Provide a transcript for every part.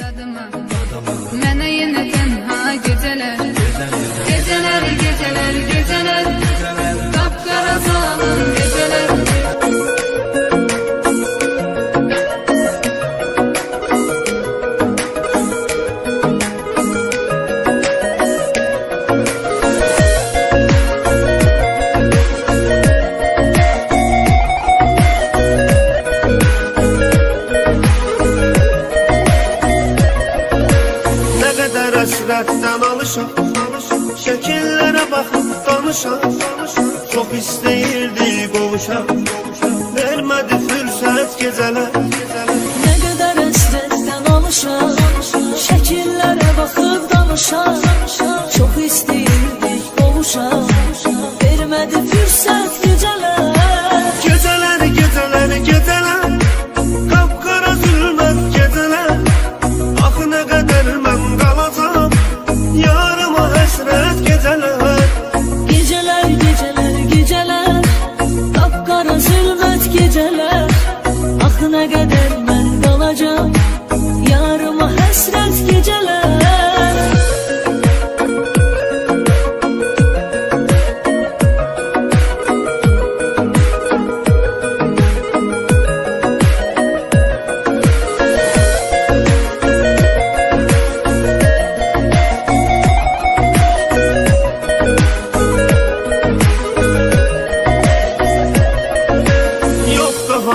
dadıma. Mənə yenə tənha gecələr, gecələr, gecələr, gecələr, qapqara salın gecələr. Həsrətdən alışaq, şəkillərə baxıb danışaq. Çox istəyirdik qovuşaq, vermədi fürsət gecələr. Nə qədər həsrətdən alışaq, şəkillərə baxıb danışaq. Çox istəyirdik qovuşaq, vermədi fürsət gecələr. Gecələr, gecələr, gecələr, qapqara zülmət gecələr. Axı nə qədər mən qalacam, yarıma həsrət gecələr. Gecələr, gecələr, gecələr, qapqara zülmət gecələr. Axı nə qədər mən qalacam, yarıma həsrət gecələr.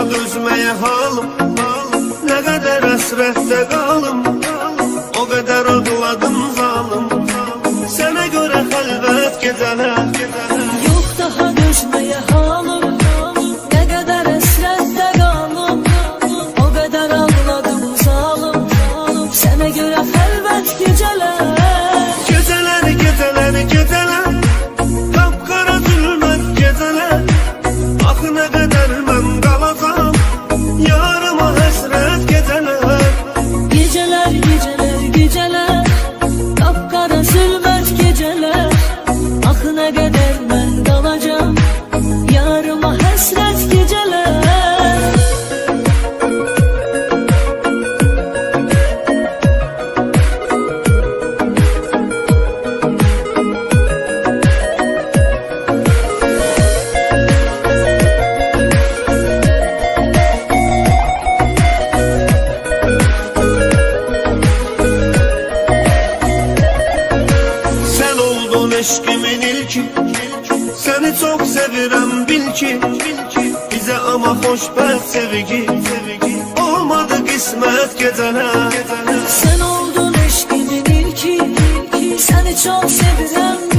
Dözməyə halım, nə qədər həsrətdə qalım, o qədər ağladım zalım, sənə görə xəlvət gecələr. Yox daha dözməyə halım, nə qədər həsrətdə qalım, o qədər ağladım zalım, sənə görə xəlvət gecələr. Gecələr, gecələr, gecələr, qapqara zülmət gecələr. Axı nə qədər mən qalacam, yarıma həsrət gecələr. Gecələr, gecələr, gecələr, qapqara zülmət gecələr. Axı nə qədər mən qalacam, yarıma həsrət gecələr. Eşkimin ilki, səni çox sevirəm bil ki. Bizə ama xoşbəxt sevgi, olmadı qismət gecələr. Sən oldun eşkimin ilki, səni çox sevirəm